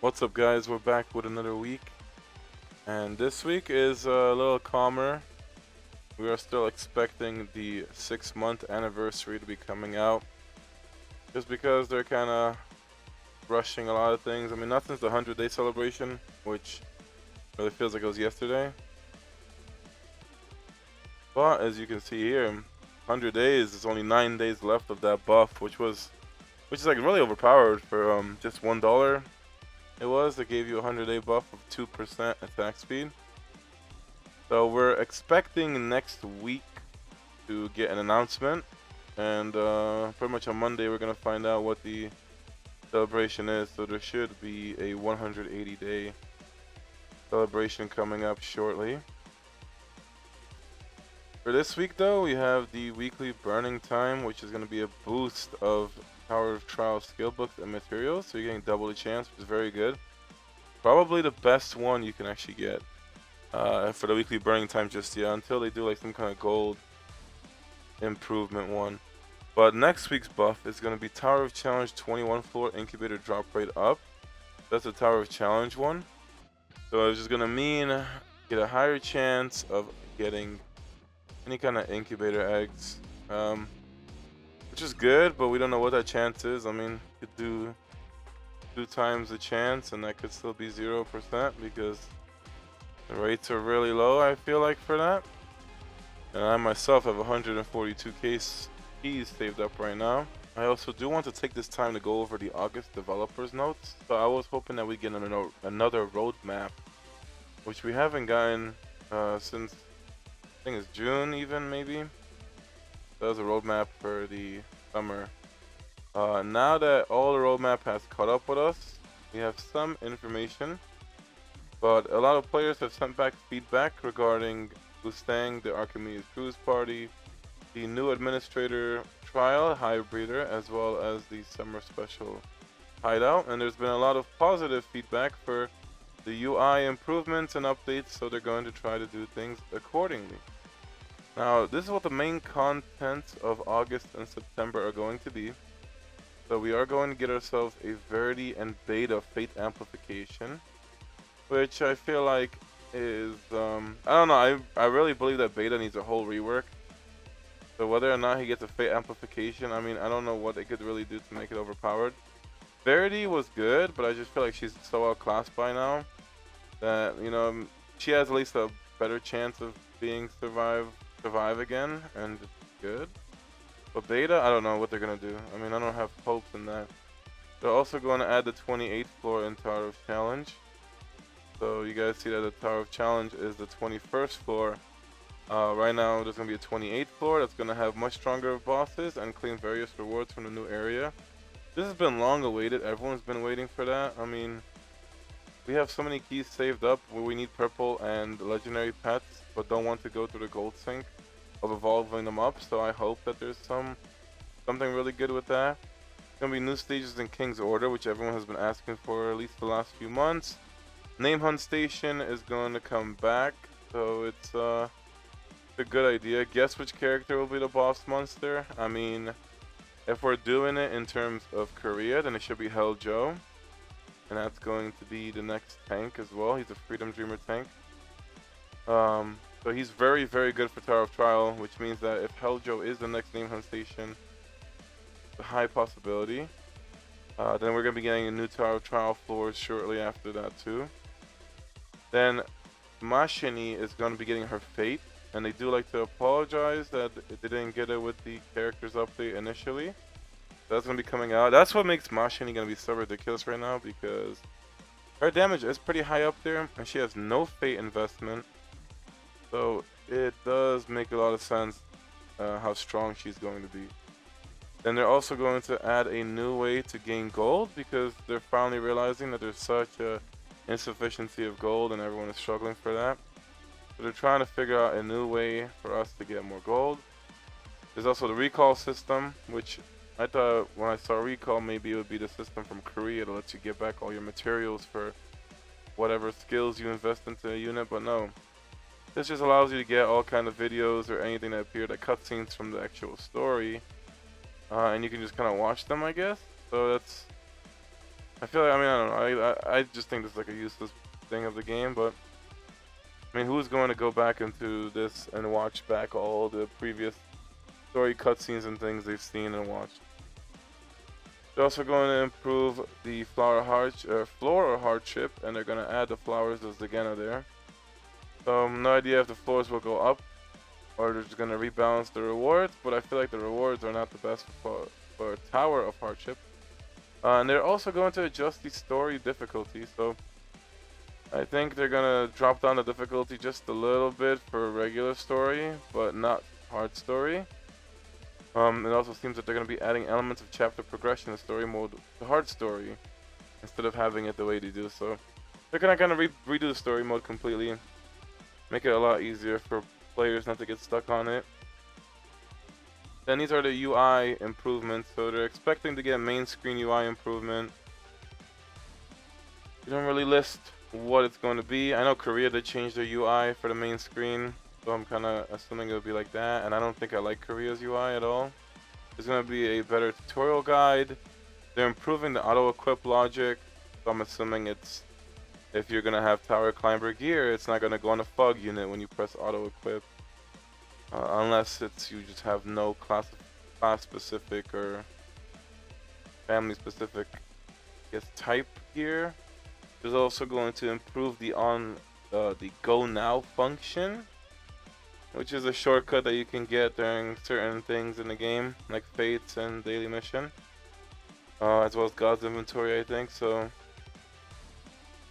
What's up, guys? We're back with another week, and this week is a little calmer. We are still expecting the 6-month anniversary to be coming out, just because they're kind of rushing a lot of things. I mean, not since the 100-day celebration, which really feels like it was yesterday. But as you can see here, 100 days is only 9 days left of that buff, which is like really overpowered for just $1. It gave you a 100-day buff of 2% attack speed. So we're expecting next week to get an announcement, and pretty much on Monday we're gonna find out what the celebration is. So there should be a 180-day celebration coming up shortly. For this week though, we have the weekly burning time, which is gonna be a boost of Tower of Trial skill books and materials, so you're getting double the chance, which is very good. Probably the best one you can actually get for the weekly burning time just yet, until they do like some kind of gold improvement one. But next week's buff is going to be Tower of Challenge 21 floor incubator drop rate up. That's the Tower of Challenge one. So it's just going to mean get a higher chance of getting any kind of incubator eggs. Which is good, but we don't know what that chance is. I mean, you could do 2 times the chance and that could still be 0% because the rates are really low, I feel like, for that. And I myself have 142 keys saved up right now. I also do want to take this time to go over the August developers notes. So I was hoping that we get another roadmap, which we haven't gotten since I think it's June even, maybe. That was a roadmap for the summer. Now that all the roadmap has caught up with us, we have some information, but a lot of players have sent back feedback regarding Mustang, the Archimedes Cruise Party, the new administrator trial, Highbreeder, as well as the summer special hideout, and there's been a lot of positive feedback for the UI improvements and updates, so they're going to try to do things accordingly. Now, this is what the main contents of August and September are going to be. So we are going to get ourselves a Verity and Beta Fate Amplification, which I feel like is, I don't know, I really believe that Beta needs a whole rework. So whether or not he gets a Fate Amplification, I mean, I don't know what they could really do to make it overpowered. Verity was good, but I just feel like she's so outclassed by now that, you know, she has at least a better chance of being survive again, and it's good. But Beta, I don't know what they're going to do. I mean, I don't have hopes in that. They're also going to add the 28th floor in Tower of Challenge. So you guys see that the Tower of Challenge is the 21st floor. Right now, there's going to be a 28th floor that's going to have much stronger bosses and claim various rewards from the new area. This has been long awaited. Everyone's been waiting for that. I mean, we have so many keys saved up where we need purple and legendary pets, but don't want to go through the gold sink of evolving them up, so I hope that there's something really good with that. There's gonna be new stages in King's Order, which everyone has been asking for at least the last few months. Name Hunt Station is going to come back, so it's a good idea. Guess which character will be the boss monster? I mean, if we're doing it in terms of Korea, then it should be Hell Joe, and that's going to be the next tank as well. He's a Freedom Dreamer tank. So he's very, very good for Tower of Trial, which means that if Helljo is the next Name Hunt Station, it's a high possibility. Then we're going to be getting a new Tower of Trial floors shortly after that too. Then Maschenny is going to be getting her Fate, and they do like to apologize that they didn't get it with the characters update initially. That's going to be coming out. That's what makes Maschenny going to be so ridiculous right now, because her damage is pretty high up there, and she has no Fate investment. So it does make a lot of sense how strong she's going to be. Then they're also going to add a new way to gain gold, because they're finally realizing that there's such a insufficiency of gold and everyone is struggling for that. So they're trying to figure out a new way for us to get more gold. There's also the recall system, which I thought when I saw recall maybe it would be the system from Korea that lets you get back all your materials for whatever skills you invest into a unit, but no. This just allows you to get all kind of videos or anything that appear like cutscenes from the actual story, and you can just kind of watch them, I guess. So that's I feel like, I mean, I don't know. I just think this is like a useless thing of the game, but I mean, who's going to go back into this and watch back all the previous story cutscenes and things they've seen and watched? They're also going to improve the floor hardship, and they're going to add the flowers as again are there. So no idea if the floors will go up or they're just going to rebalance the rewards, but I feel like the rewards are not the best for Tower of Hardship. And they're also going to adjust the story difficulty, so I think they're going to drop down the difficulty just a little bit for regular story, but not hard story. It also seems that they're going to be adding elements of chapter progression in story mode to hard story instead of having it the way they do. So they're going to kind of redo the story mode completely, make it a lot easier for players not to get stuck on it. Then these are the UI improvements. So they're expecting to get main screen UI improvement. You don't really list what it's going to be. I know Korea did change their UI for the main screen, so I'm kind of assuming it'll be like that. And I don't think I like Korea's UI at all. There's going to be a better tutorial guide. They're improving the auto-equip logic. So I'm assuming it's, if you're going to have tower climber gear, it's not going to go on a FUG unit when you press auto-equip. Unless it's you just have no class specific or family specific, I guess, type gear. There's also going to improve the go now function, which is a shortcut that you can get during certain things in the game, like fates and daily mission, as well as God's inventory, I think. So,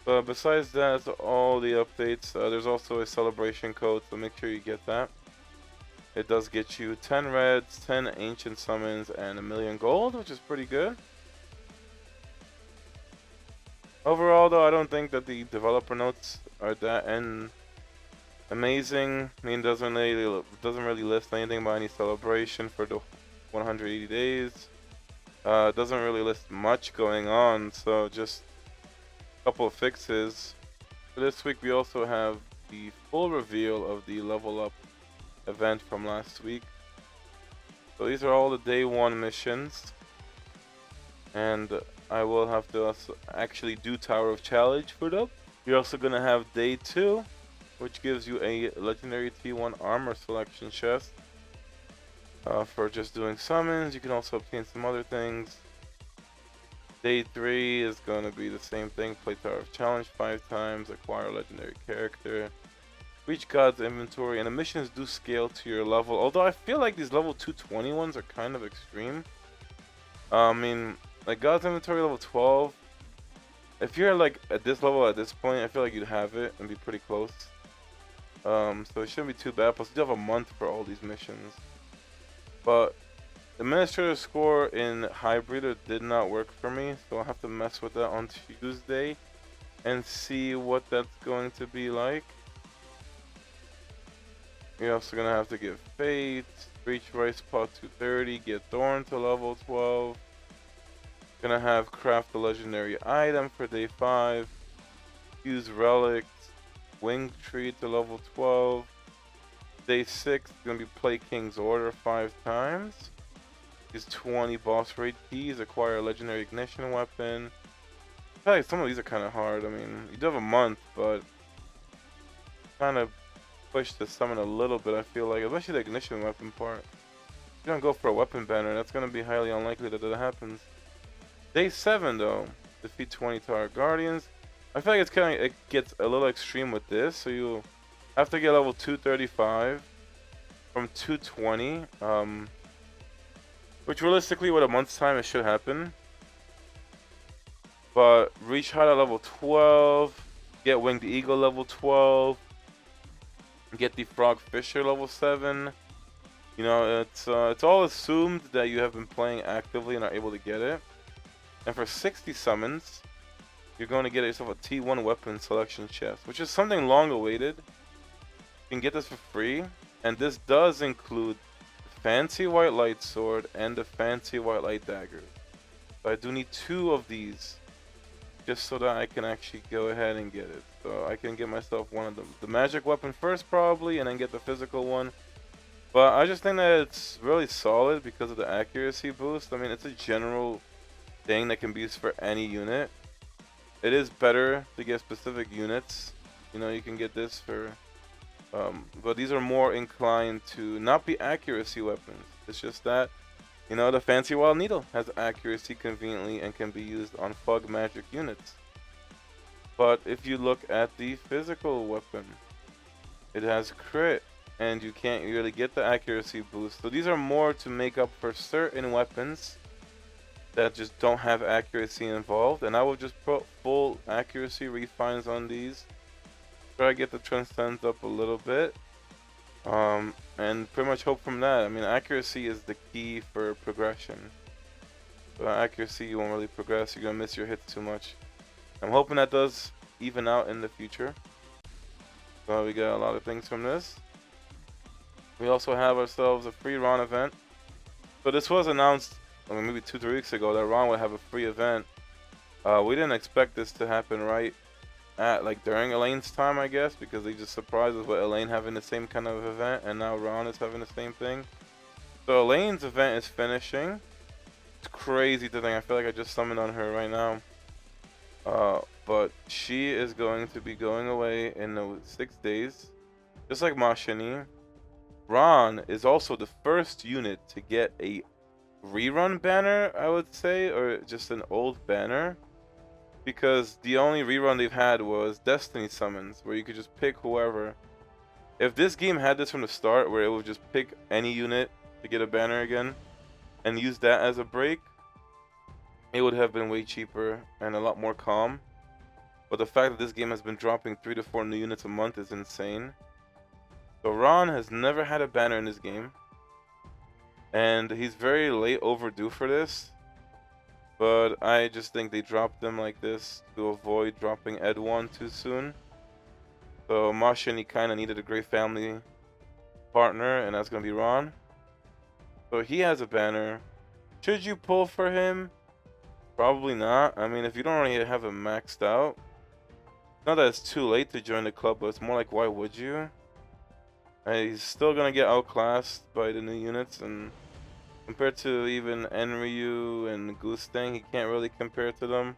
but besides that, that's all the updates. There's also a celebration code, so make sure you get that. It does get you 10 reds, 10 ancient summons, and 1,000,000 gold, which is pretty good. Overall, though, I don't think that the developer notes are that amazing. I mean, it doesn't really list anything about any celebration for the 180 days. It doesn't really list much going on, so just a couple of fixes. For this week, we also have the full reveal of the level up event from last week. So these are all the day 1 missions, and I will have to also actually do Tower of Challenge for them. You're also gonna have day 2, which gives you a legendary T1 armor selection chest for just doing summons. You can also obtain some other things. Day 3 is gonna be the same thing: play Tower of Challenge 5 times, acquire a legendary character, reach God's inventory, and the missions do scale to your level. Although I feel like these level 220 ones are kind of extreme. I mean, like God's inventory level 12. If you're like at this level at this point, I feel like you'd have it and be pretty close. So it shouldn't be too bad. Plus, you do have a month for all these missions. But the administrator score in Hybrider did not work for me, so I'll have to mess with that on Tuesday and see what that's going to be like. You're also gonna have to get Fate, reach Rice Pot 230, get Thorn to level 12. Gonna have craft a legendary item for day 5. Use relics, Wing Tree to level 12. Day 6 is gonna be play King's Order 5 times. Use 20 boss raid keys, acquire a legendary ignition weapon. I feel like some of these are kind of hard. I mean, you do have a month, but kind of push to summon a little bit, I feel like, especially the ignition weapon part. If you don't go for a weapon banner, that's going to be highly unlikely that that happens. Day 7, though, defeat 20 Tower Guardians. I feel like it gets a little extreme with this, so you have to get level 235 from 220, which realistically with a month's time it should happen. But reach Jahad level 12, get Winged Eagle level 12, get the Frog Fisher level 7. You know, it's all assumed that you have been playing actively and are able to get it. And for 60 summons, you're going to get yourself a T1 weapon selection chest, which is something long awaited. You can get this for free, and this does include the fancy white light sword and the fancy white light dagger. So I do need 2 of these just so that I can actually go ahead and get it. So I can get myself one of them. The magic weapon first probably, and then get the physical one. But I just think that it's really solid because of the accuracy boost. I mean, it's a general thing that can be used for any unit. it is better to get specific units. You know, you can get this for, but these are more inclined to not be accuracy weapons. It's just that, you know, the Fancy Wild Needle has accuracy conveniently and can be used on Fug Magic units. But if you look at the physical weapon, it has crit, and you can't really get the accuracy boost. So these are more to make up for certain weapons that just don't have accuracy involved. And I will just put full accuracy refines on these. Try to get the Transcends up a little bit. And pretty much hope from that. I mean, accuracy is the key for progression. Without accuracy, you won't really progress. You're going to miss your hits too much. I'm hoping that does even out in the future. So we got a lot of things from this. We also have ourselves a free Ron event. So this was announced, I mean, maybe 2-3 weeks ago that Ron would have a free event. We didn't expect this to happen right at like during Elaine's time, I guess, because they just surprised us with Elaine having the same kind of event, and now Ron is having the same thing. So Elaine's event is finishing. It's crazy to think. I feel like I just summoned on her right now. But she is going to be going away in 6 days, just like Maschenny. Ron is also the first unit to get a rerun banner, I would say, or just an old banner, because the only rerun they've had was Destiny Summons, where you could just pick whoever. If this game had this from the start, where it would just pick any unit to get a banner again, and use that as a break, it would have been way cheaper and a lot more calm. But the fact that this game has been dropping 3 to 4 new units a month is insane. So Ron has never had a banner in this game, and he's very late overdue for this. But I just think they dropped them like this to avoid dropping Ed 1 too soon. So Maschenny kind of needed a great family partner, and that's going to be Ron. So he has a banner. Should you pull for him? Probably not. I mean, if you don't already have him maxed out, not that it's too late to join the club, but it's more like, why would you? He's still gonna get outclassed by the new units, and compared to even Enryu and Goostang, he can't really compare to them.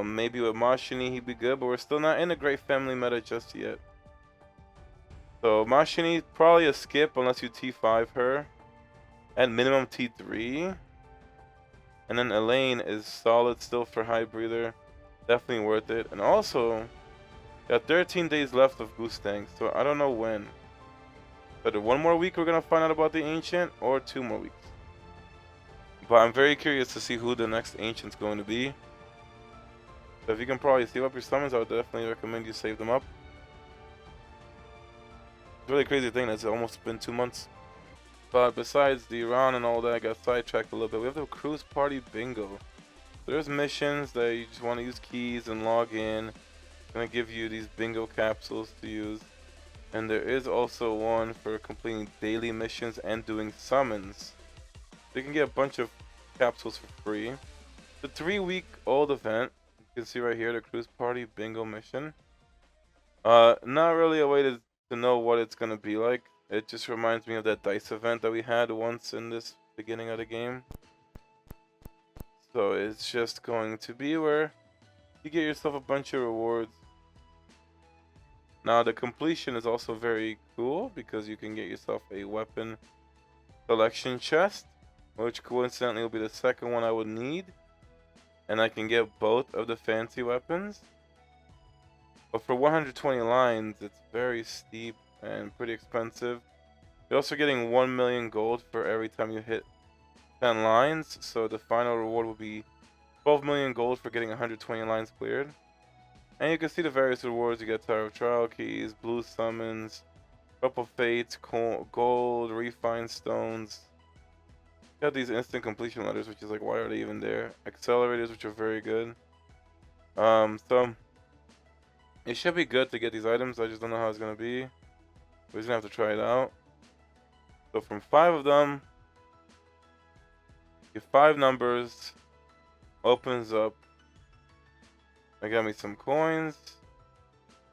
Maybe with Maschenny he'd be good, but we're still not in a great family meta just yet. So Maschenny probably a skip unless you T5 her, at minimum T3. And then Elaine is solid still for high breather. Definitely worth it. And also, got 13 days left of Goostang, so I don't know when. Whether 1 more week we're gonna find out about the Ancient, or 2 more weeks. But I'm very curious to see who the next Ancient's going to be. So if you can probably save up your summons, I would definitely recommend you save them up. It's a really crazy thing that's almost been 2 months. But besides the Ron and all that, I got sidetracked a little bit. We have the Cruise Party Bingo. There's missions that you just want to use keys and log in. It's going to give you these bingo capsules to use. And there is also one for completing daily missions and doing summons. So you can get a bunch of capsules for free. The 3-week-old event, you can see right here, the Cruise Party Bingo mission. Not really a way to know what it's going to be like. It just reminds me of that dice event that we had once in this beginning of the game. So it's just going to be where you get yourself a bunch of rewards. Now the completion is also very cool because you can get yourself a weapon selection chest, which coincidentally will be the second one I would need. And I can get both of the fancy weapons. But for 120 lines, it's very steep and pretty expensive. You're also getting 1 million gold for every time you hit 10 lines, so the final reward will be 12 million gold for getting 120 lines cleared. And you can see the various rewards. You get Tower of Trial Keys, Blue Summons, Couple Fates, Gold, Refined Stones. You have these instant completion letters, which is like, why are they even there? Accelerators, which are very good. So it should be good to get these items. I just don't know how it's going to be. We're just going to have to try it out. So from 5 of them, get 5 numbers, opens up. I got me some coins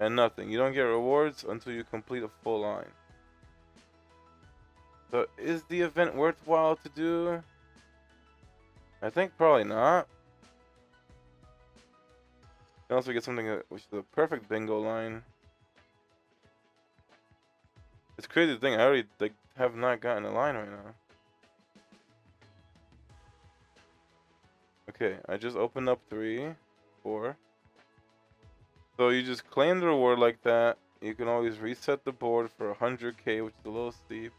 and nothing. You don't get rewards until you complete a full line. So is the event worthwhile to do? I think probably not. You also get something which is a perfect bingo line. It's crazy thing. I already like have not gotten a line right now. Okay, I just opened up 3, 4. So you just claim the reward like that. You can always reset the board for 100k, which is a little steep.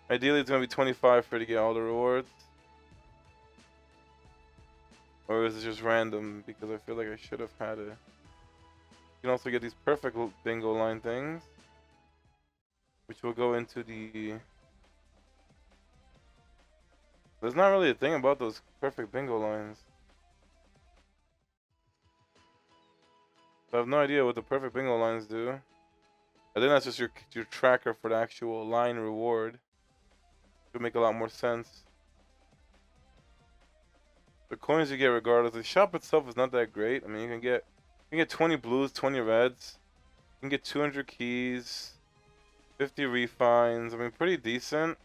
Ideally, it's gonna be 25 for to get all the rewards. Or is it just random? Because I feel like I should have had it. You can also get these perfect bingo line things, which will go into the... There's not really a thing about those perfect bingo lines. I have no idea what the perfect bingo lines do. I think that's just your tracker for the actual line reward. It would make a lot more sense. The coins you get regardless. The shop itself is not that great. I mean, you can get 20 blues, 20 reds. You can get 200 keys, 50 refines. I mean, pretty decent.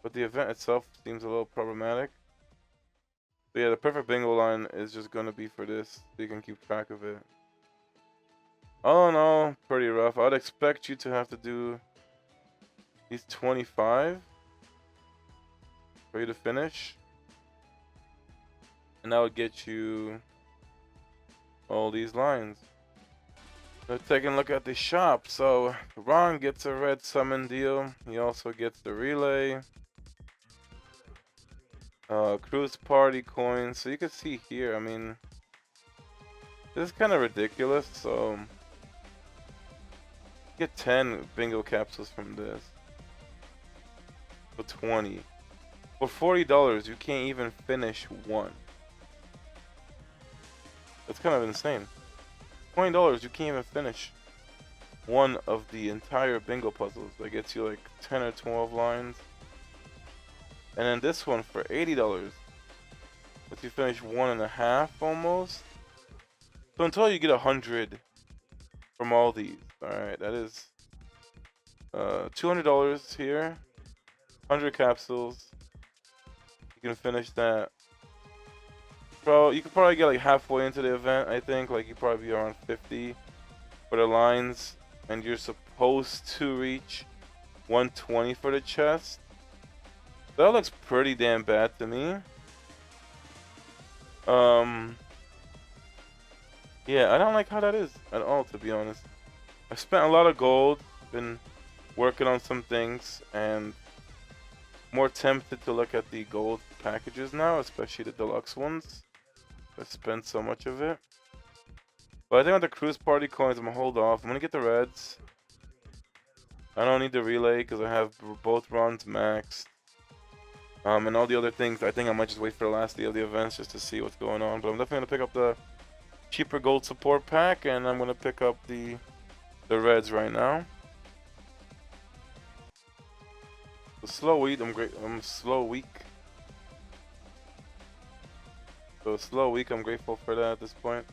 But the event itself seems a little problematic. But yeah, the perfect bingo line is just gonna be for this, so you can keep track of it. All in all, pretty rough. I'd expect you to have to do these 25 for you to finish. And that would get you all these lines. Let's take a look at the shop. So Ron gets a red summon deal. He also gets the relay. Cruise party coins. So you can see here, I mean, this is kind of ridiculous. So get 10 bingo capsules from this. For 20. For $40, you can't even finish one. That's kind of insane. $20, you can't even finish one of the entire bingo puzzles. That gets you like 10 or 12 lines. And then this one for $80 lets you finish 1.5 almost. So until you get 100 from all these. Alright, that is $200 here. 100 capsules. You can finish that. Bro, you could probably get like halfway into the event, I think. Like, you probably be around 50 for the lines. And you're supposed to reach 120 for the chest. That looks pretty damn bad to me. Yeah, I don't like how that is at all, to be honest. I spent a lot of gold, been working on some things, and more tempted to look at the gold packages now, especially the deluxe ones. I spent so much of it. But I think with the cruise party coins, I'm gonna hold off. I'm gonna get the reds. I don't need the relay because I have both runs maxed. And all the other things, I think I might just wait for the last day of the events just to see what's going on. But I'm definitely gonna pick up the cheaper gold support pack, and I'm gonna pick up the reds right now. The slow week, I'm slow week. So slow week, I'm grateful for that at this point.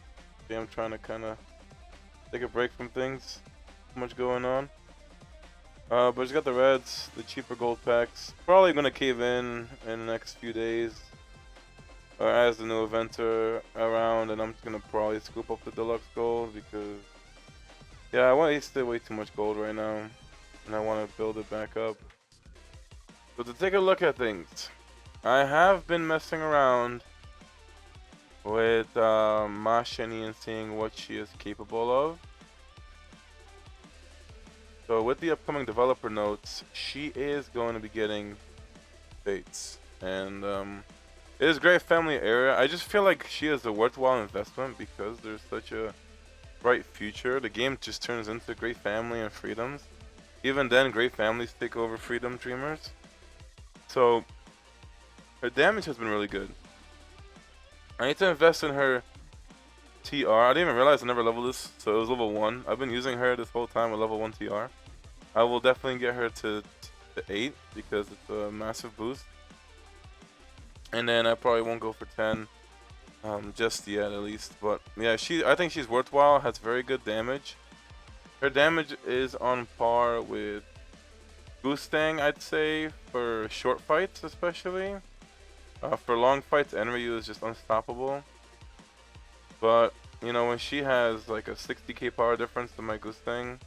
Yeah, I'm trying to kind of take a break from things. Too much going on. But I just got the reds, the cheaper gold packs. Probably gonna cave in the next few days. As the new events are around, and I'm just gonna probably scoop up the deluxe gold because, yeah, I want to waste way too much gold right now, and I want to build it back up. So to take a look at things, I have been messing around with Maschenny and seeing what she is capable of. So with the upcoming developer notes, she is going to be getting dates, and it is a great family area. I just feel like she is a worthwhile investment because there's such a bright future. The game just turns into great family and freedoms. Even then, great families take over freedom dreamers. So her damage has been really good. I need to invest in her TR. I didn't even realize I never leveled this, so it was level 1. I've been using her this whole time with level 1 TR. I will definitely get her to 8 because it's a massive boost. And then I probably won't go for 10 just yet, at least. But yeah, I think she's worthwhile, has very good damage. Her damage is on par with Boostang, I'd say, for short fights especially. For long fights, Enryu is just unstoppable. But, you know, when she has like a 60k power difference to my Goose thing,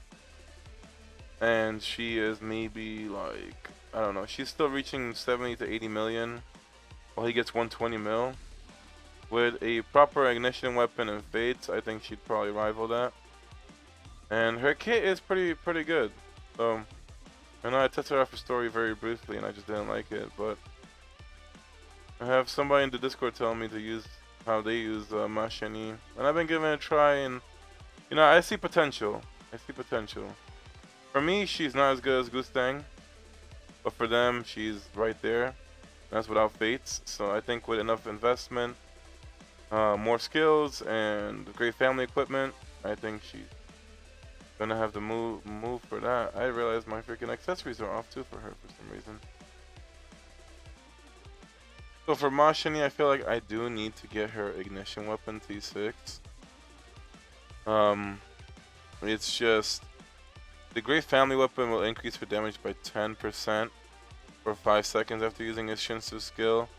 and she is maybe like, I don't know, she's still reaching 70 to 80 million, while he gets 120 mil. With a proper ignition weapon and fates, I think she'd probably rival that. And her kit is pretty good. So, I know I tested out her story very briefly and I just didn't like it, but I have somebody in the Discord telling me to use how they use Maschenny, and I've been giving it a try, and you know, I see potential. I see potential. For me, she's not as good as Gustang, but for them, she's right there. That's without fates. So I think with enough investment, more skills, and great family equipment, I think she's gonna have the move for that. I realized my freaking accessories are off too for her for some reason. So for Maschenny, I feel like I do need to get her ignition weapon T6. It's just the great family weapon will increase her damage by 10% for 5 seconds after using his Shinsu skill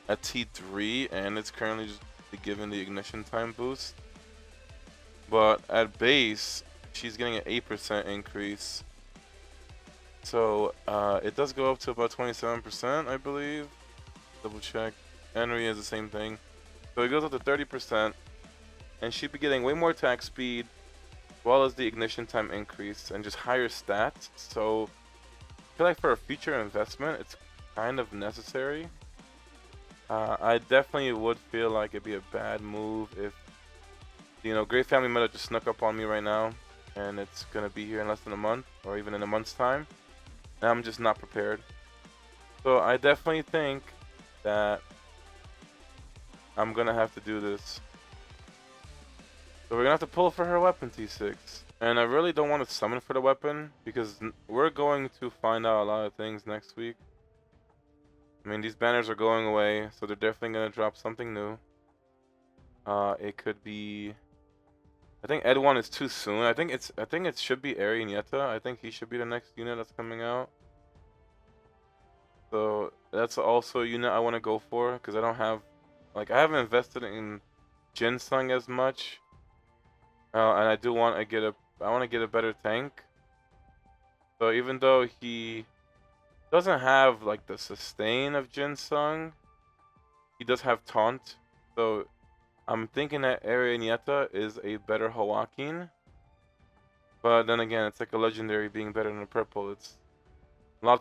at T3, and it's currently just given the ignition time boost. But at base, she's getting an 8% increase. So it does go up to about 27%, I believe. Double check. Enryu is the same thing. So it goes up to 30%, and she'd be getting way more attack speed, as well as the ignition time increase, and just higher stats. So I feel like for a future investment, it's kind of necessary. I definitely would feel like it'd be a bad move if, you know, Great Family Meta just snuck up on me right now, and it's gonna be here in less than a month, or even in a month's time, and I'm just not prepared. So I definitely think that I'm gonna have to do this. So we're gonna have to pull for her weapon T6. And I really don't want to summon for the weapon, because we're going to find out a lot of things next week. I mean, these banners are going away, so they're definitely gonna drop something new. It could be, I think Ed 1 is too soon. I think it should be Eri Nieta. I think he should be the next unit that's coming out. So that's also a unit I want to go for, because I don't have, like, I haven't invested in Ginseng as much. And I do want to get a better tank. So even though he doesn't have like the sustain of Ginseng, he does have taunt. So I'm thinking that Eri Nieta is a better Hawakin. But then again, it's like a legendary being better than a purple. It's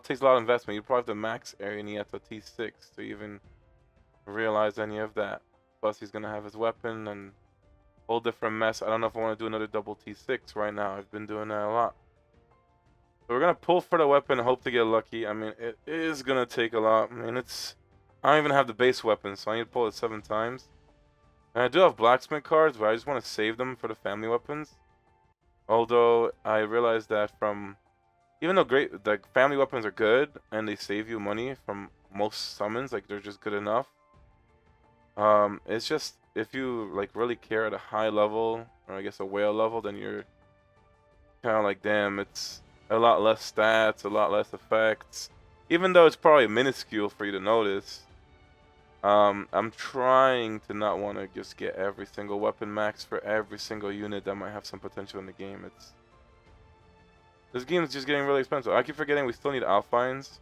takes a lot of investment. You probably have to max Eri Nieta T6 to even realize any of that. Plus he's gonna have his weapon and whole different mess. I don't know if I want to do another double T6 right now. I've been doing that a lot. So we're gonna pull for the weapon and hope to get lucky. I mean, it is gonna take a lot. I mean, I don't even have the base weapon, so I need to pull it 7 times. And I do have blacksmith cards, but I just want to save them for the family weapons. Although I realized that even though the family weapons are good and they save you money from most summons, like they're just good enough. It's just if you like really care at a high level, or I guess a whale level, then you're kind of like, damn, it's a lot less stats, a lot less effects. Even though it's probably minuscule for you to notice. I'm trying to not want to just get every single weapon max for every single unit that might have some potential in the game. This game is just getting really expensive. I keep forgetting we still need Alphines.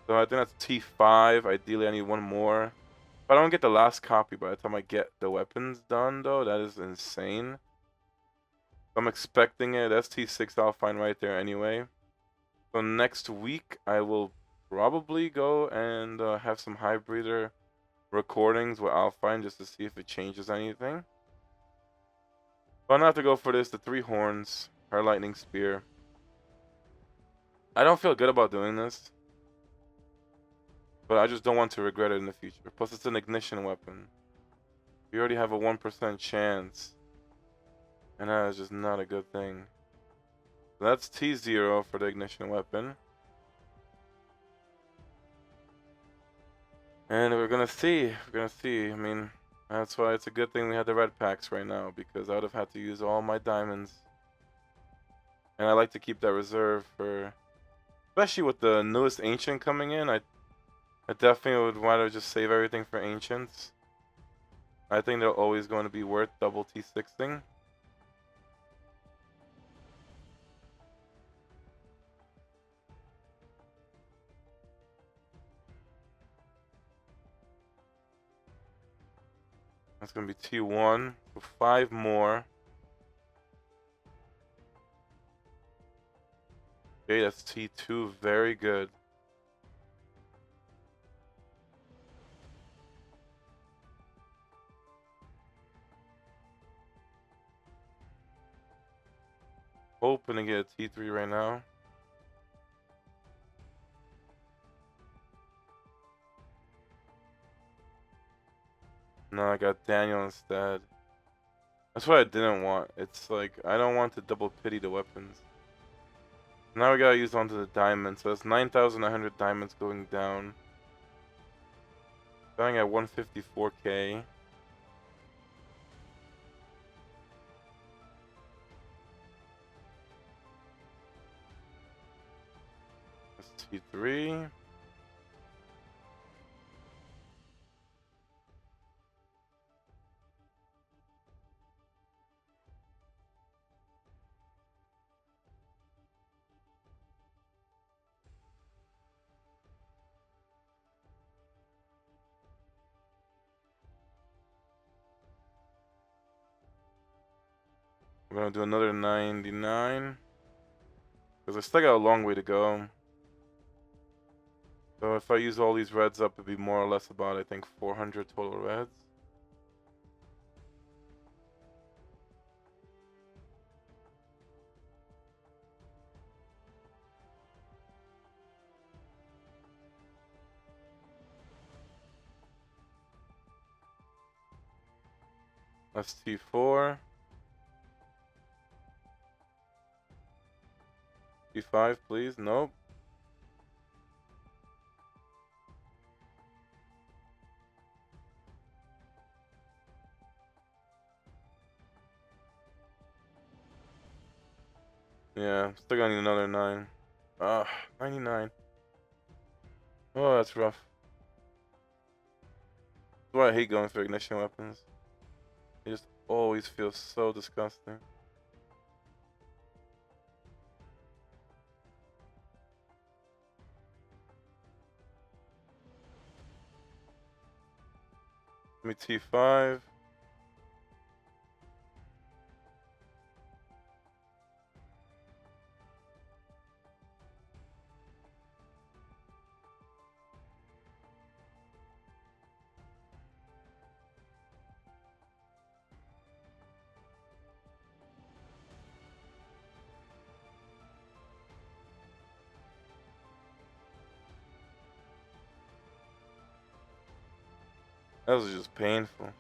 So I think that's T5. Ideally, I need one more. If I don't get the last copy by the time I get the weapons done, though, that is insane. I'm expecting it. That's T6 Alphine right there anyway. So next week, I will probably go and have some high breeder recordings with Alphine just to see if it changes anything. But I'm gonna have to go for this, the 3 horns, her lightning spear. I don't feel good about doing this, but I just don't want to regret it in the future. Plus, it's an ignition weapon. You already have a 1% chance, and that is just not a good thing. So that's T0 for the ignition weapon. And we're gonna see. I mean, that's why it's a good thing we had the red packs right now, because I would have had to use all my diamonds. And I like to keep that reserve for, especially with the newest ancient coming in. I definitely would want to just save everything for ancients. I think they're always going to be worth double T6ing. That's going to be T1. So 5 more. Okay, that's T2. Very good. Hoping to get a T3 right now. No, I got Daniel instead. That's what I didn't want. It's like, I don't want to double pity the weapons. Now we gotta use onto the diamonds. So that's 9,900 diamonds going down. Starting at 154k. That's T3. We're gonna do another 99. Because I still got a long way to go. So if I use all these reds up, it'd be more or less about, I think, 400 total reds. That's T4. T5, please. Nope. Yeah, still gonna need another 9. 99. Oh, that's rough. That's why I hate going for ignition weapons. It just always feels so disgusting. Give me T5. That was just painful.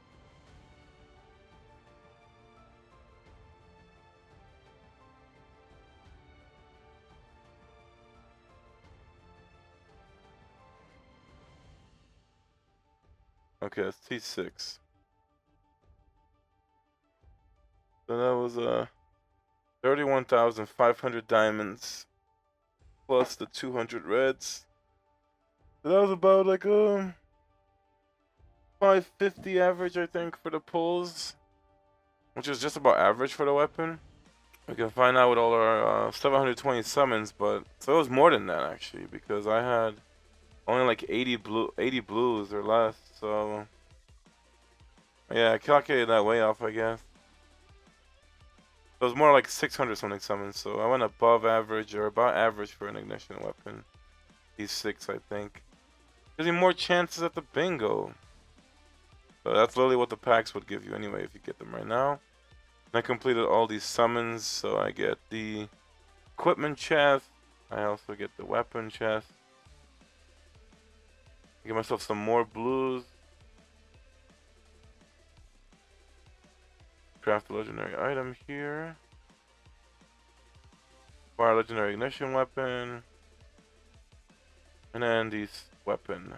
Okay, that's T6. So that was 31,500 diamonds plus the 200 reds. So that was about like 550 average, I think, for the pulls, which is just about average for the weapon. We can find out with all our 720 summons, but so it was more than that actually, because I had only like 80 blues or less. So yeah, I calculated that way off, I guess. It was more like 600 something summons, so I went above average or about average for an ignition weapon. These 6, I think. Gives you more chances at the bingo. So that's literally what the packs would give you anyway if you get them right now. And I completed all these summons, so I get the equipment chest. I also get the weapon chest. Get myself some more blues. Craft a legendary item here. Acquire legendary ignition weapon. And then these weapon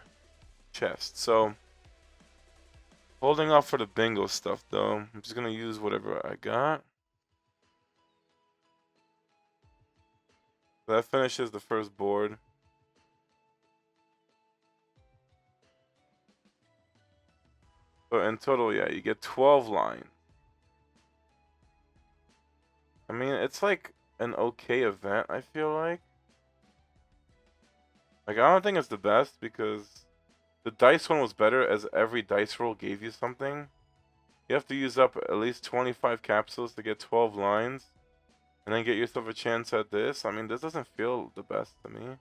chests. So, holding off for the bingo stuff though. I'm just gonna use whatever I got. That finishes the first board. So in total, yeah, you get 12 lines. I mean, it's like an okay event, I feel like. Like, I don't think it's the best because the dice one was better as every dice roll gave you something. You have to use up at least 25 capsules to get 12 lines and then get yourself a chance at this. I mean, this doesn't feel the best to me.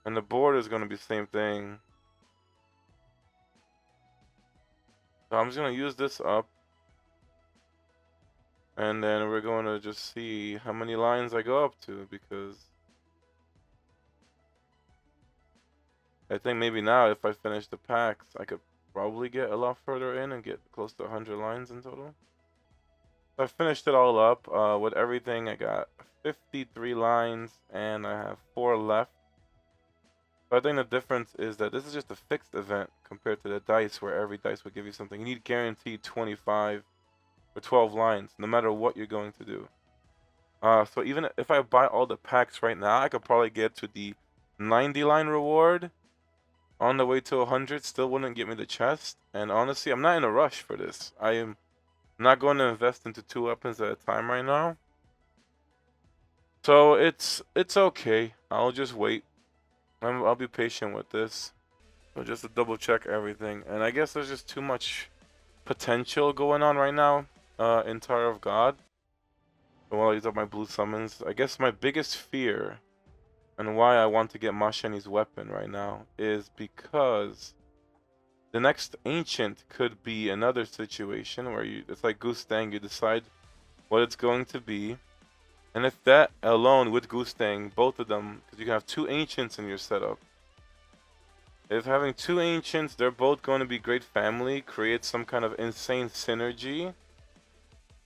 And the board is going to be the same thing. So I'm just going to use this up. And then we're going to just see how many lines I go up to, because I think maybe now if I finish the packs, I could probably get a lot further in and get close to 100 lines in total. So I finished it all up with everything. I got 53 lines and I have 4 left. So I think the difference is that this is just a fixed event compared to the dice, where every dice would give you something. You need guaranteed 25 or 12 lines, no matter what you're going to do. So even if I buy all the packs right now, I could probably get to the 90 line reward on the way to 100. Still wouldn't get me the chest. And honestly, I'm not in a rush for this. I am not going to invest into 2 weapons at a time right now. So it's okay. I'll just wait. I'll be patient with this. So just to double check everything. And I guess there's just too much potential going on right now in Tower of God. So while I use up my blue summons, I guess my biggest fear and why I want to get Maschenny's weapon right now is because the next ancient could be another situation where it's like Goose Tang, you decide what it's going to be. And if that alone with Goose Tang, both of them, because you can have 2 ancients in your setup. If having 2 ancients, they're both going to be great family, creates some kind of insane synergy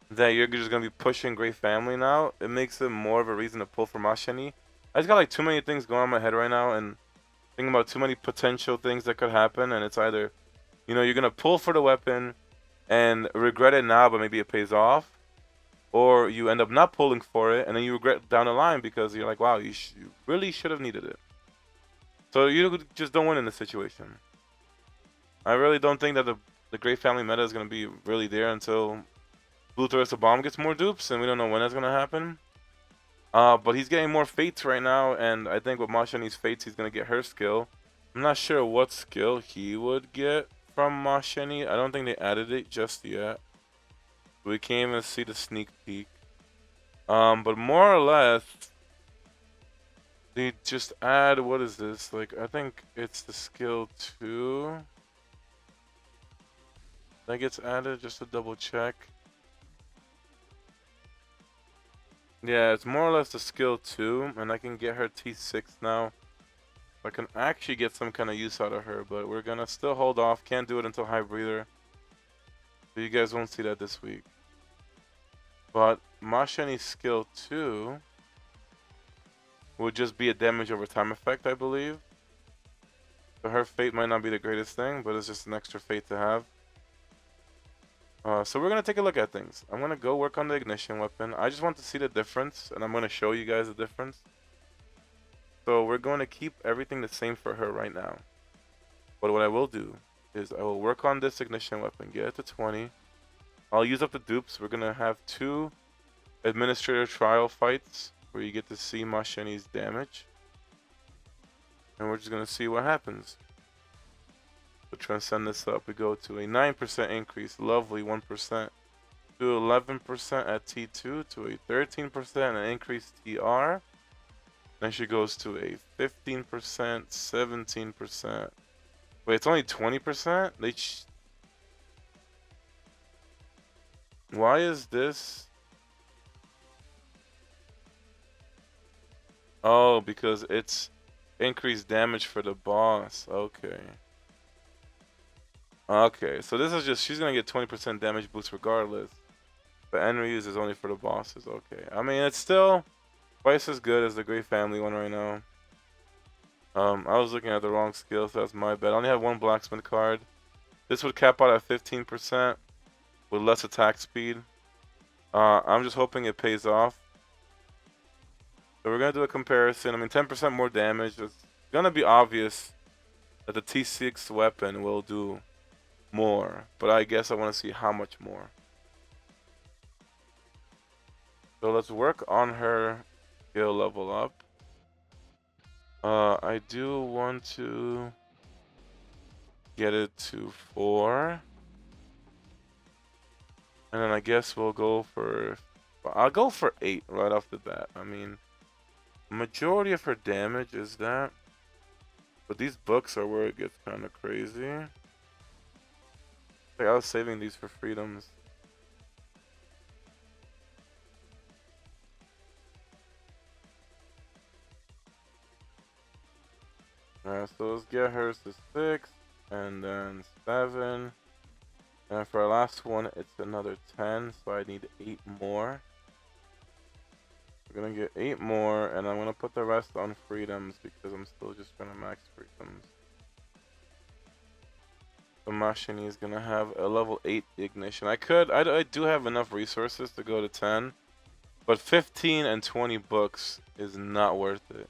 that you're just going to be pushing great family now. It makes it more of a reason to pull for Maschenny. I just got like too many things going on in my head right now and thinking about too many potential things that could happen. And it's either, you know, you're going to pull for the weapon and regret it now, but maybe it pays off. Or you end up not pulling for it and then you regret down the line because you're like, wow, you really should have needed it. So you just don't win in this situation. I really don't think that the great family meta is going to be really there until Blue Thirst Bomb gets more dupes, and we don't know when that's going to happen. But he's getting more fates right now, and I think with Maschenny's fates, he's going to get her skill. I'm not sure what skill he would get from Maschenny. I don't think they added it just yet. We can't even see the sneak peek. But more or less, they just add, what is this? Like, I think it's the skill 2 that gets added, just to double check. Yeah, it's more or less the skill 2, and I can get her T6 now. I can actually get some kind of use out of her, but we're gonna still hold off. Can't do it until High Breather. So you guys won't see that this week. But Maschenny's skill 2 would just be a damage over time effect, I believe. So her fate might not be the greatest thing, but it's just an extra fate to have. So we're going to take a look at things. I'm going to go work on the ignition weapon. I just want to see the difference, and I'm going to show you guys the difference. So we're going to keep everything the same for her right now. But what I will do is I will work on this ignition weapon, get it to 20. I'll use up the dupes. We're going to have 2 administrator trial fights where you get to see Maschenny's damage. And we're just going to see what happens. So transcend this up. We go to a 9% increase, lovely 1%, to 11% at T2, to a 13% and increased TR. Then she goes to a 15%, 17%. Wait, it's only 20%? Why is this? Oh, because it's increased damage for the boss. Okay. Okay, so this is just, she's gonna get 20% damage boost regardless. But Enryu's is only for the bosses. Okay. I mean, it's still twice as good as the Great Family one right now. I was looking at the wrong skill, so that's my bad. I only have 1 blacksmith card. This would cap out at 15% with less attack speed. I'm just hoping it pays off. So we're gonna do a comparison. I mean, 10% more damage. It's gonna be obvious that the T6 weapon will do more, but I guess I want to see how much more. So let's work on her skill level up. I do want to get it to 4. And then I guess we'll go for... I'll go for 8 right off the bat. I mean, majority of her damage is that. But these books are where it gets kind of crazy. Like, I was saving these for freedoms. Alright, so let's get hers to 6. And then 7. And for our last one, it's another 10. So I need 8 more. We're gonna get 8 more, and I'm gonna put the rest on freedoms because I'm still just trying to max freedoms. So Maschenny is gonna have a level 8 ignition. I do have enough resources to go to 10, but 15 and 20 books is not worth it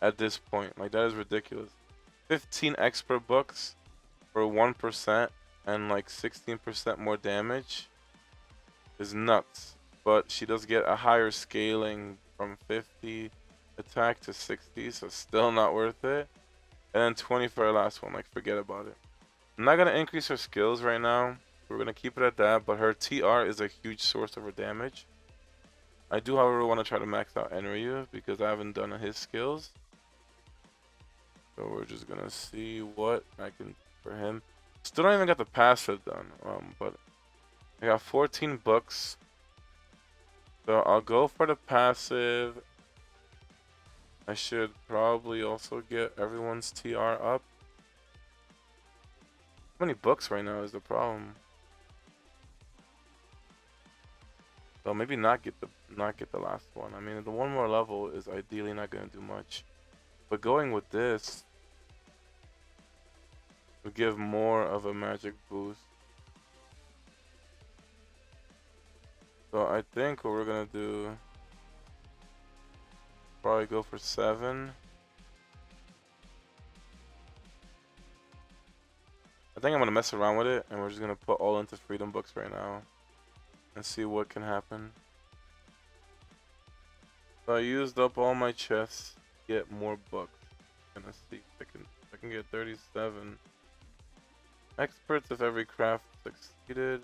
at this point. Like, that is ridiculous. 15 expert books for 1% and like 16% more damage is nuts. But she does get a higher scaling from 50 attack to 60, so still not worth it. And then 20 for her last one, like, forget about it. I'm not gonna increase her skills right now. We're gonna keep it at that, but her TR is a huge source of her damage. I do, however, want to try to max out Enryu because I haven't done his skills. So we're just gonna see what I can do for him. Still don't even got the passive done, but I got 14 books. So I'll go for the passive. I should probably also get everyone's TR up. How many books right now is the problem? So maybe not get the last one. I mean, the one more level is ideally not gonna do much. But going with this would give more of a magic boost. So I think what we're gonna do, probably go for 7. I think I'm gonna mess around with it, and we're just gonna put all into freedom books right now and see what can happen. So I used up all my chests to get more books. Gonna see if I can get 37 experts if every craft succeeded.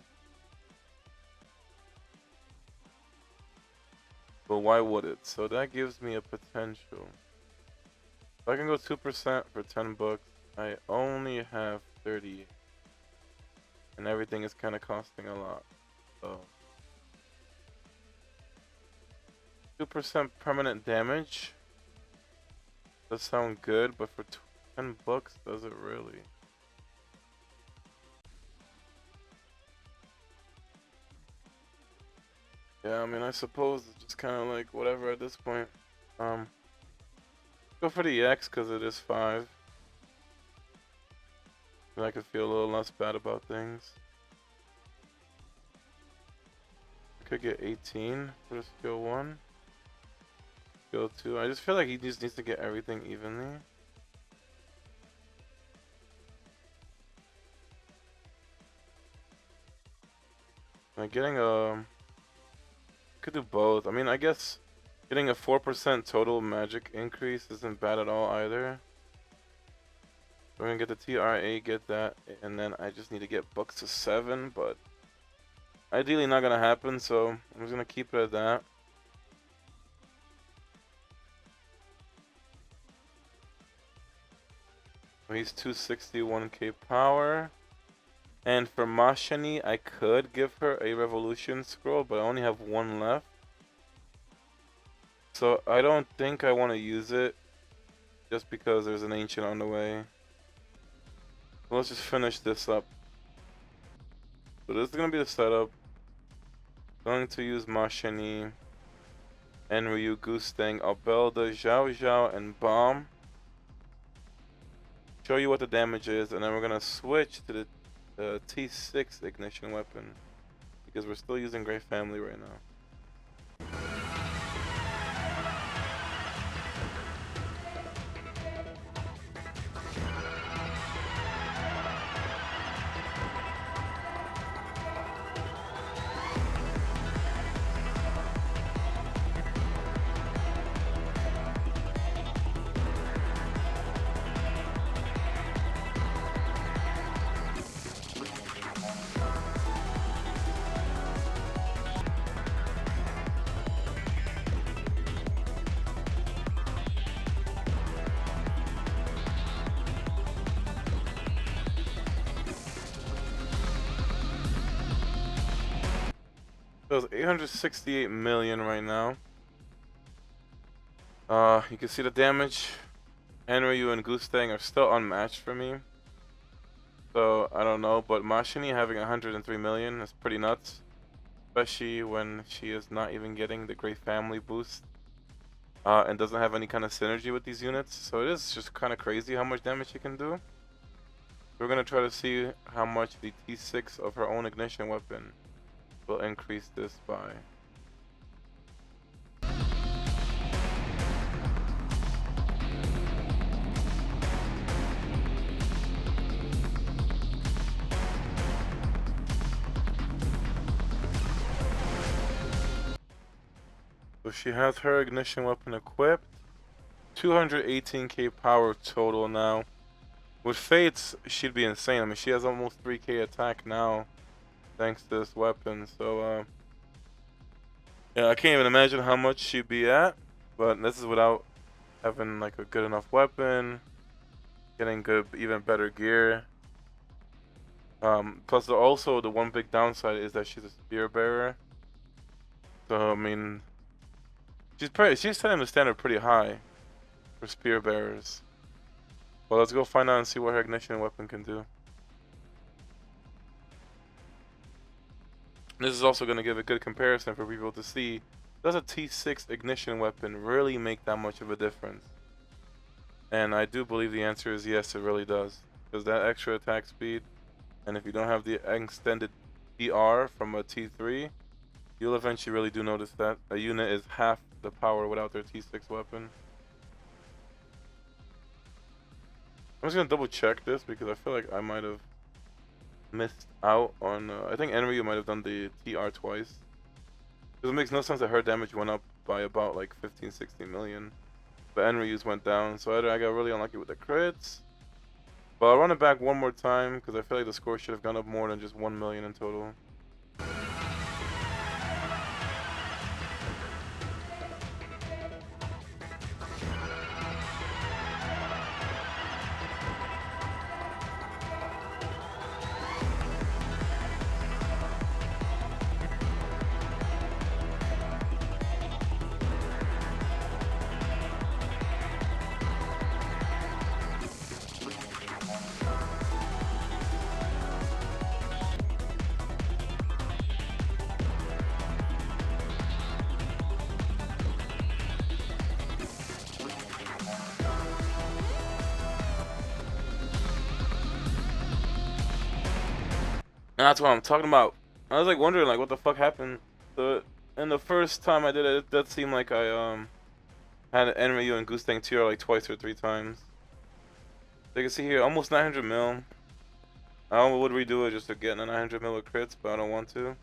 But why would it? So that gives me a potential. If I can go 2% for 10 books, I only have 30. And everything is kind of costing a lot. So 2% permanent damage does sound good, but for 10 books, does it really? Yeah, I mean, I suppose it's just kind of like whatever at this point. Go for the X because it is 5. And I could feel a little less bad about things. I could get 18 for the skill 1. Skill 2. I just feel like he just needs to get everything evenly. Like getting a... Could do both. I mean, I guess getting a 4% total magic increase isn't bad at all either. We're gonna get the TRA, get that, and then I just need to get books to 7, but ideally not gonna happen, so I'm just gonna keep it at that. He's 261k power. And for Maschenny, I could give her a revolution scroll, but I only have 1 left. So I don't think I want to use it just because there's an ancient on the way. So let's just finish this up. So this is going to be the setup. Going to use Maschenny, Enryu, Goose Thing, Albelda, Zhao Zhao, and Bomb. Show you what the damage is, and then we're going to switch to the T6 ignition weapon because we're still using Grey Family right now. So it's 868 million right now. You can see the damage. Enryu and Gustang are still unmatched for me. So I don't know, but Maschenny having 103 million is pretty nuts. Especially when she is not even getting the Great Family boost. And doesn't have any kind of synergy with these units. So it is just kind of crazy how much damage she can do. We're gonna try to see how much the T6 of her own ignition weapon will increase this by. So she has her ignition weapon equipped. 218k power total now. With Fates, she'd be insane. I mean, she has almost 3k attack now, thanks to this weapon. So, yeah, I can't even imagine how much she'd be at. But this is without having like a good enough weapon, getting good, even better gear. Plus, also the one big downside is that she's a spear bearer. So I mean, she's setting the standard pretty high for spear bearers. Well, let's go find out and see what her ignition weapon can do. This is also going to give a good comparison for people to see, does a T6 ignition weapon really make that much of a difference? And I do believe the answer is yes, it really does. Because that extra attack speed, and if you don't have the extended PR from a T3, you'll eventually really do notice that a unit is half the power without their T6 weapon. I'm just gonna double check this because I feel like I might have missed out on. I think Enryu might have done the TR twice. Because it makes no sense that her damage went up by about like 15-16 million, but Enryu's went down. So I got really unlucky with the crits. But I'll run it back one more time because I feel like the score should have gone up more than just 1 million in total. And that's what I'm talking about. I was like wondering like what the fuck happened. And the first time I did it, it did seem like I had Enryu and Gustang TR like twice or 3 times. You can see here almost 900 mil. I would redo it just to get 900 mil of crits, but I don't want to.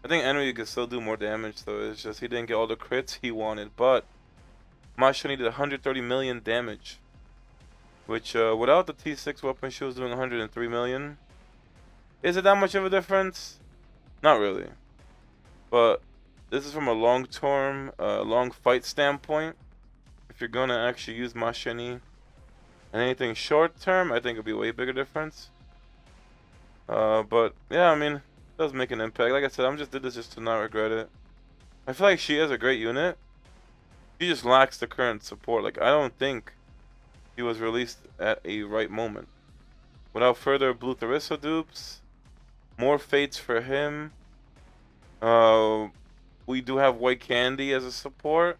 I think Enryu could still do more damage, so it's just he didn't get all the crits he wanted. But Maschenny did 130 million damage, which without the T6 weapon, she was doing 103 million. Is it that much of a difference? Not really. But this is from a long-term, long fight standpoint. If you're gonna actually use Maschenny and anything short-term, I think it'll be a way bigger difference. But yeah, I mean, it does make an impact. Like I said, did this just to not regret it. I feel like she is a great unit. She just lacks the current support. Like, I don't think he was released at a right moment. Without further Blue Tharissa dupes, more fates for him. We do have White Candy as a support.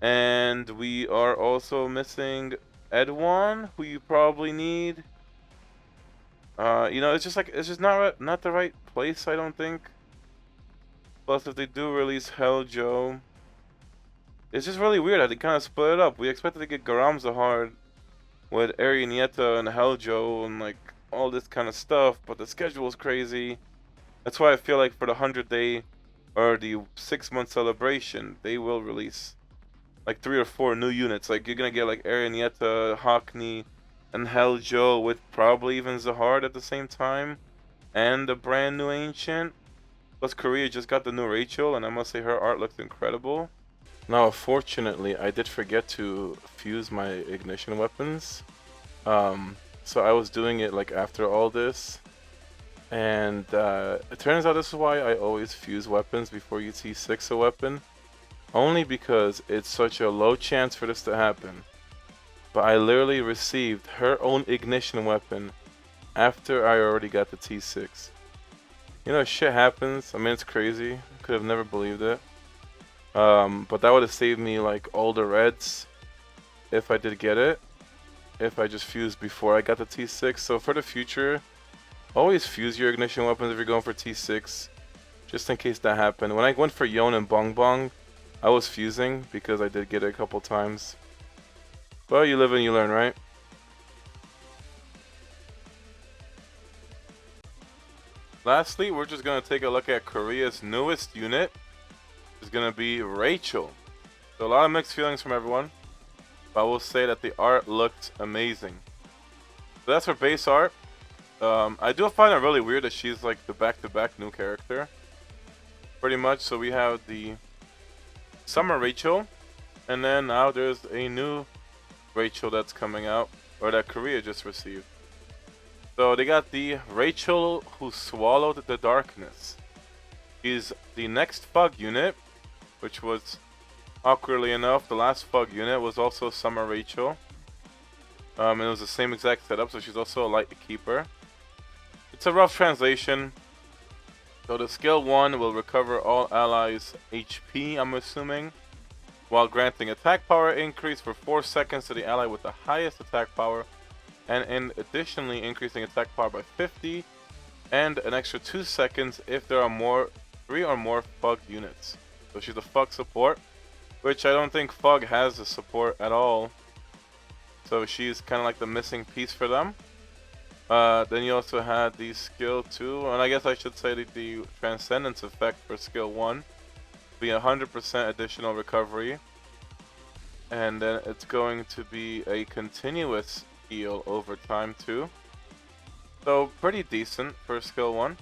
And we are also missing Edwan, who you probably need. You know, it's just not the right place, I don't think. Plus, if they do release Helljo, it's just really weird how they kind of split it up. We expected to get Garamza hard with Arianieta and Helljo and like all this kind of stuff, but the schedule is crazy. That's why I feel like for the 100-day or the 6-month celebration, they will release like 3 or 4 new units. Like you're gonna get like Arianieta, Hackney, and Helljo with probably even Jahad at the same time, and a brand new Ancient. Plus Korea just got the new Rachel, and I must say her art looks incredible. Now, fortunately, I did forget to fuse my ignition weapons. So I was doing it like after all this. And it turns out this is why I always fuse weapons before you T6 a weapon. Only because it's such a low chance for this to happen. But I literally received her own ignition weapon after I already got the T6. You know, shit happens. I mean, it's crazy. Could have never believed it. But that would have saved me like all the reds if I did get it. If I just fused before I got the T6. So for the future, always fuse your ignition weapons if you're going for T6. Just in case that happened. When I went for Yon and Bong Bong, I was fusing because I did get it a couple times. But you live and you learn, right? Lastly, we're just going to take a look at Korea's newest unit. It's going to be Rachel. So a lot of mixed feelings from everyone. But I will say that the art looked amazing. So that's her base art. I do find it really weird that she's like the back-to-back new character. Pretty much. So we have the Summer Rachel. And then now there's a new Rachel that's coming out. Or that Korea just received. So they got the Rachel who swallowed the darkness. She's the next Fug unit, which was, awkwardly enough, the last Fug unit was also Summer Rachel. And it was the same exact setup, so she's also a light keeper. It's a rough translation. So the skill 1 will recover all allies' HP, I'm assuming, while granting attack power increase for 4 seconds to the ally with the highest attack power, and additionally increasing attack power by 50, and an extra 2 seconds if there are 3 or more Fug units. So she's a Fug support, which I don't think Fug has a support at all. So she's kind of like the missing piece for them. Then you also had the skill 2, and I guess I should say that the Transcendence effect for skill 1 be 100% additional recovery. And then it's going to be a continuous heal over time too. So pretty decent for skill 1.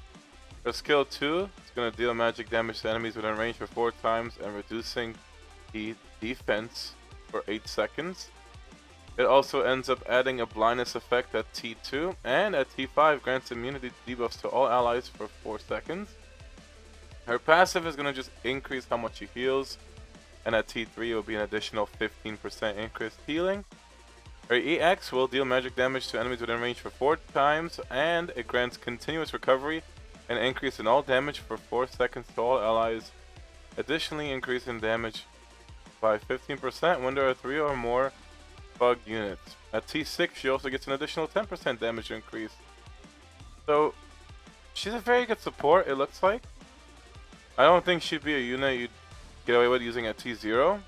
For skill 2, it's going to deal magic damage to enemies within range for 4 times and reducing the defense for 8 seconds. It also ends up adding a blindness effect at T2, and at T5 grants immunity debuffs to all allies for 4 seconds. Her passive is going to just increase how much she heals, and at T3 it will be an additional 15% increased healing. Her EX will deal magic damage to enemies within range for 4 times, and it grants continuous recovery and increase in all damage for 4 seconds to all allies, additionally increasing damage by 15% when there are 3 or more Fug units. At T6 she also gets an additional 10% damage increase. So she's a very good support, it looks like. I don't think she'd be a unit you'd get away with using at T0.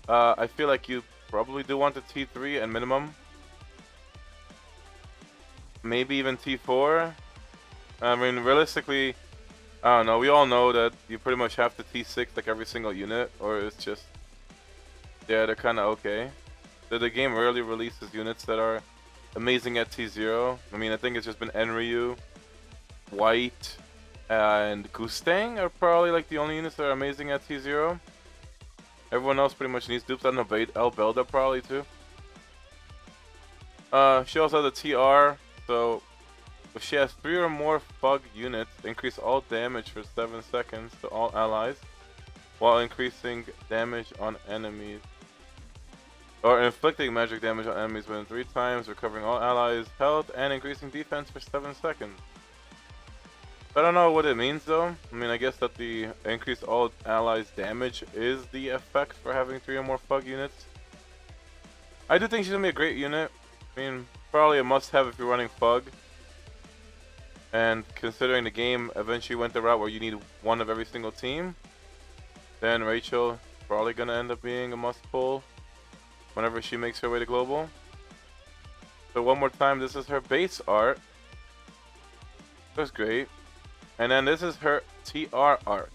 I feel like you probably do want the T3 at minimum. Maybe even T4. I mean, realistically, I don't know. We all know that you pretty much have to T6 like every single unit, or it's just, yeah, they're kind of okay. The game rarely releases units that are amazing at T0. I mean, I think it's just been Enryu, White, and Gustang are probably like the only units that are amazing at T0. Everyone else pretty much needs dupes. I don't know, Belda probably too. She also has a TR, so if she has 3 or more Fug units, increase all damage for 7 seconds to all allies, while increasing damage on enemies. Or inflicting magic damage on enemies within 3 times, recovering all allies' health, and increasing defense for 7 seconds. I don't know what it means though. I mean, I guess that the increased all allies' damage is the effect for having 3 or more Fug units. I do think she's gonna be a great unit. I mean, probably a must-have if you're running Fug. And considering the game eventually went the route where you need one of every single team, then Rachel probably gonna end up being a must-pull whenever she makes her way to global. So one more time, this is her base art. That's great. And then this is her TR art.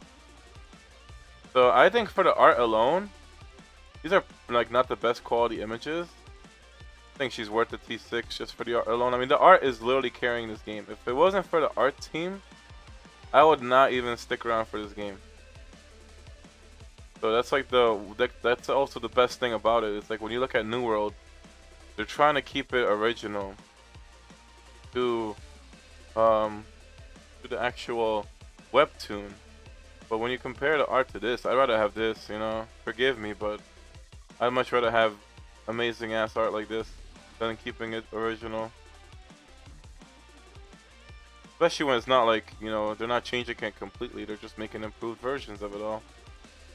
So I think for the art alone, these are like not the best quality images. I think she's worth the T6 just for the art alone. I mean, the art is literally carrying this game. If it wasn't for the art team, I would not even stick around for this game. So that's like that's also the best thing about it. It's like when you look at New World, they're trying to keep it original to to the actual webtoon. But when you compare the art to this, I'd rather have this, you know? Forgive me, but I'd much rather have amazing ass art like this than keeping it original. Especially when it's not like, you know, they're not changing it completely, they're just making improved versions of it all.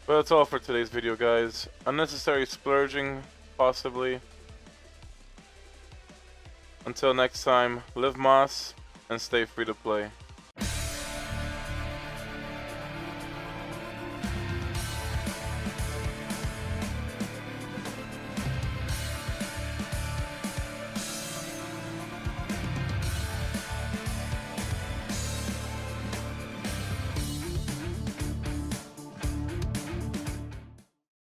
But that's all for today's video, guys. Unnecessary splurging, possibly. Until next time, live Moss and stay free to play.